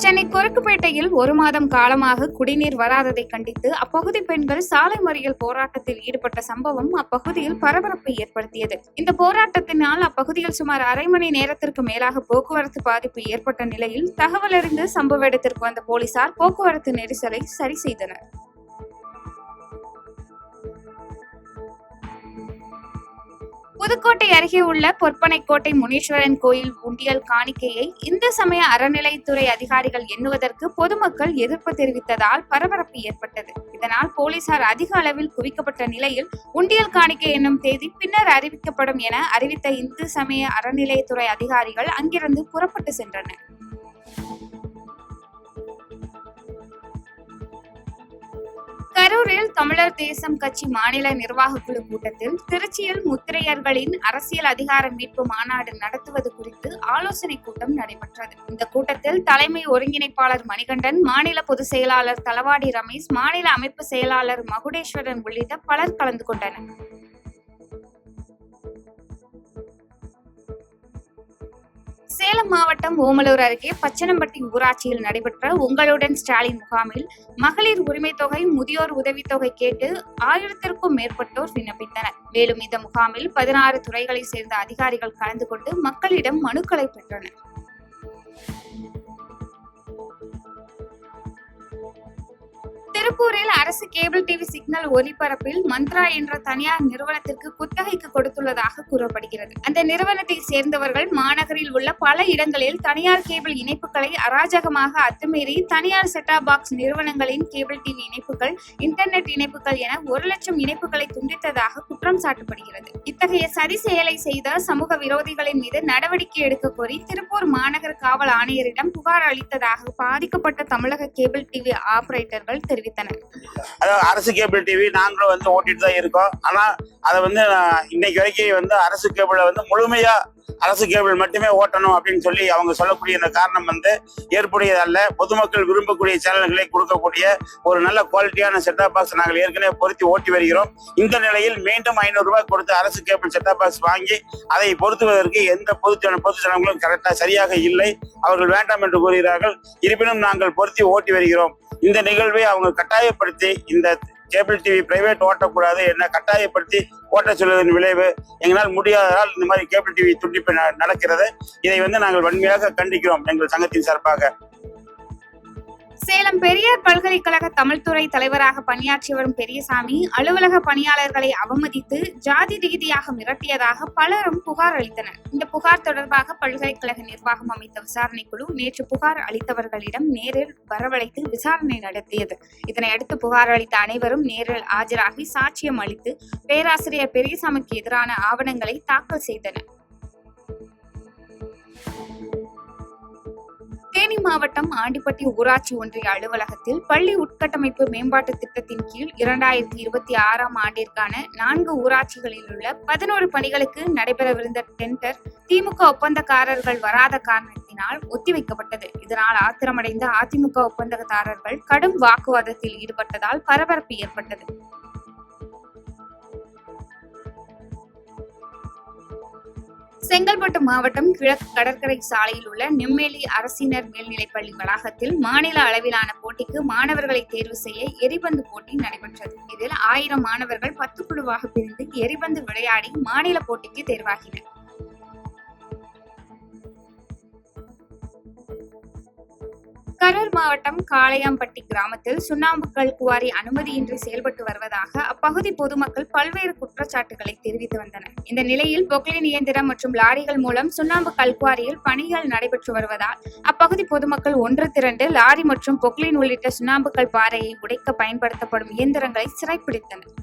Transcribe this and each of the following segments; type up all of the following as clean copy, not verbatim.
சென்னை கொருக்குப்பேட்டையில் 1 மாதம் காலமாக குடிநீர் வராததை கண்டித்து அப்பகுதி பெண்கள் சாலை மறியல் போராட்டத்தில் ஈடுபட்ட சம்பவம் அப்பகுதியில் பரபரப்பை ஏற்படுத்தியது. இந்த போராட்டத்தினால் அப்பகுதியில் சுமார் அரை மணி நேரத்திற்கு மேலாக போக்குவரத்து பாதிப்பு ஏற்பட்ட நிலையில் தகவல் அறிந்து சம்பவ இடத்திற்கு வந்த போலீசார் போக்குவரத்து நெரிசலை சரி செய்தனர். புதுக்கோட்டை அருகே உள்ள பொற்பனைக்கோட்டை முனீஸ்வரன் கோயில் உண்டியல் காணிக்கையை இந்து சமய அறநிலையத்துறை அதிகாரிகள் எண்ணுவதற்கு பொதுமக்கள் எதிர்ப்பு தெரிவித்ததால் பரபரப்பு ஏற்பட்டது. இதனால் போலீசார் அதிக அளவில் குவிக்கப்பட்ட நிலையில் உண்டியல் காணிக்கை என்னும் தேதி பின்னர் அறிவிக்கப்படும் என அறிவித்த இந்து சமய அறநிலையத்துறை அதிகாரிகள் அங்கிருந்து புறப்பட்டு சென்றனர். கரூரில் தமிழர் தேசம் கட்சி மாநில நிர்வாக குழு கூட்டத்தில் திருச்சியில் முத்திரையர்களின் அரசியல் அதிகார மீட்பு மாநாடு நடத்துவது குறித்து ஆலோசனை கூட்டம் நடைபெற்றது. இந்த கூட்டத்தில் தலைமை ஒருங்கிணைப்பாளர் மணிகண்டன், மாநில பொதுச் செயலாளர் தளவாடி ரமேஷ், மாநில அமைப்பு செயலாளர் மகுடேஸ்வரன் உள்ளிட்ட பலர் கலந்து கொண்டனர். சேலம் மாவட்டம் ஓமலூர் அருகே பச்சனம்பட்டி ஊராட்சியில் நடைபெற்ற உங்களுடன் ஸ்டாலின் முகாமில் மகளிர் உரிமை தொகை, முதியோர் உதவித்தொகை கேட்டு 1000க்கும் மேற்பட்டோர் விண்ணப்பித்தனர். மேலும் இந்த முகாமில் 16 துறைகளை சேர்ந்த அதிகாரிகள் கலந்து கொண்டு மக்களிடம் மனுக்களை பெற்றனர். திருப்பூரில் அரசு கேபிள் டிவி சிக்னல் ஒலிபரப்பில் மந்த்ரா என்ற தனியார் நிறுவனத்திற்கு குத்தகைக்கு கொடுத்துள்ளதாக கூறப்படுகிறது. அந்த நிறுவனத்தை சேர்ந்தவர்கள் மாநகரில் உள்ள பல இடங்களில் தனியார் கேபிள் இணைப்புகளை அராஜகமாக அத்துமீறி தனியார் செட்டாப் பாக்ஸ் நிறுவனங்களின் கேபிள் டிவி இணைப்புகள், இன்டர்நெட் இணைப்புகள் என 1 லட்சம் இணைப்புகளை துண்டித்ததாக குற்றம் சாட்டப்படுகிறது. இத்தகைய சதி செயலை செய்த சமூக விரோதிகளின் மீது நடவடிக்கை எடுக்க கோரி திருப்பூர் மாநகர காவல் ஆணையரிடம் புகார் அளித்ததாக பாதிக்கப்பட்ட தமிழக கேபிள் டிவி ஆபரேட்டர்கள் தெரிவித்தனர். அதாவது அரசு கேபிள் டிவி நாங்களும் ஓட்டிட்டு தான் இருக்கோம். ஆனா அதை இன்னைக்கு வரைக்கும் அரசு கேபிளை முழுமையா அரசு கேபிள் மட்டுமே ஓட்டணும் அப்படின்னு சொல்லி அவங்க சொல்லக்கூடிய இந்த காரணம் ஏற்புடையதல்ல. பொதுமக்கள் விரும்பக்கூடிய சேனல்களை கொடுக்கக்கூடிய ஒரு நல்ல குவாலிட்டியான செட்டாப் பாக்ஸ் நாங்கள் ஏற்கனவே பொருத்தி ஓட்டி வருகிறோம். இந்த நிலையில் மீண்டும் 500 ரூபாய் கொடுத்து அரசு கேபிள் செட்டாப் பாக்ஸ் வாங்கி அதை பொருத்துவதற்கு எந்த பொது சேனல்களும் கரெக்டா சரியாக இல்லை. அவர்கள் வேண்டாம் என்று கூறுகிறார்கள். இருப்பினும் நாங்கள் பொருத்தி ஓட்டி வருகிறோம். இந்த நிகழ்வை அவங்க கட்டாயப்படுத்தி இந்த கேபிள் டிவி பிரைவேட் ஓட்டக்கூடாது என்ன கட்டாயப்படுத்தி ஓட்ட சொல்வதன் விளைவு எங்களால் முடியாததால் இந்த மாதிரி கேபிள் டிவி துண்டிப்பு நடக்கிறது. இதை நாங்கள் வன்மையாக கண்டிக்கிறோம் எங்கள் சங்கத்தின் சார்பாக. சேலம் பெரியார் பல்கலைக்கழக தமிழ்துறை தலைவராக பணியாற்றி வரும் பெரியசாமி அலுவலக பணியாளர்களை அவமதித்து ஜாதி ரீதியாக மிரட்டியதாக பலரும் புகார் அளித்தனர். இந்த புகார் தொடர்பாக பல்கலைக்கழக நிர்வாகம் அமைத்த விசாரணை குழு நேற்று புகார் அளித்தவர்களிடம் நேரில் வரவழைத்து விசாரணை நடத்தியது. இதனையடுத்து புகார் அளித்த அனைவரும் நேரில் ஆஜராகி சாட்சியம் அளித்து பேராசிரியர் பெரியசாமிக்கு எதிரான ஆவணங்களை தாக்கல் செய்தனர். தேனி மாவட்டம் ஆண்டிப்பட்டி ஊராட்சி ஒன்றிய அலுவலகத்தில் பள்ளி உட்கட்டமைப்பு மேம்பாட்டு திட்டத்தின் கீழ் 2026ஆம் ஆண்டிற்கான 4 ஊராட்சிகளில் உள்ள 11 பணிகளுக்கு நடைபெறவிருந்த டெண்டர் திமுக ஒப்பந்தக்காரர்கள் வராத காரணத்தினால் ஒத்திவைக்கப்பட்டது. இதனால் ஆத்திரமடைந்த அதிமுக ஒப்பந்ததாரர்கள் கடும் வாக்குவாதத்தில் ஈடுபட்டதால் பரபரப்பு ஏற்பட்டது. செங்கல்பட்டு மாவட்டம் கிழக்கு கடற்கரை சாலையில் உள்ள நெம்மேலி அரசினர் மேல்நிலைப்பள்ளி வளாகத்தில் மாநில அளவிலான போட்டிக்கு மாணவர்களை தேர்வு செய்ய எரிபந்து போட்டி நடைபெற்றது. இதில் 1000 மாணவர்கள் 10 குழுவாக பிரிந்து எரிபந்து விளையாடி மாநில போட்டிக்கு தேர்வாகினர். கரூர் மாவட்டம் காளையாம்பட்டி கிராமத்தில் சுண்ணாம்பு கல் குவாரி அனுமதியின்றி செயல்பட்டு வருவதாக அப்பகுதி பொதுமக்கள் பல்வேறு குற்றச்சாட்டுகளை தெரிவித்து வந்தனர். இந்த நிலையில் பொக்லைன் இயந்திரம் மற்றும் லாரிகள் மூலம் சுண்ணாம்பு கல் குவாரியில் பணிகள் நடைபெற்று வருவதால் அப்பகுதி பொதுமக்கள் ஒன்று திரண்டு லாரி மற்றும் பொக்லைன் உள்ளிட்ட சுண்ணாம்பு கல் பாறையை உடைக்க பயன்படுத்தப்படும் இயந்திரங்களை சிறைப்பிடித்தனர்.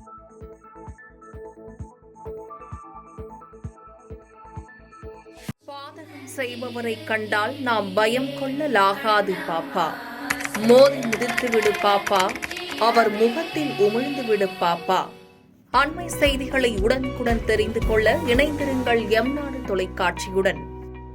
பாதகம் செய்பவரை கண்டால் நாம் பயம் கொள்ளலாகாது பாப்பா. மோதி மிதித்து விடு பாப்பா, அவர் முகத்தில் உமிழ்ந்து விடு பாப்பா. அண்மை செய்திகளை உடனுக்குடன் தெரிந்து கொள்ள இணைந்திருங்கள் எம் நாடு தொலைக்காட்சியுடன்.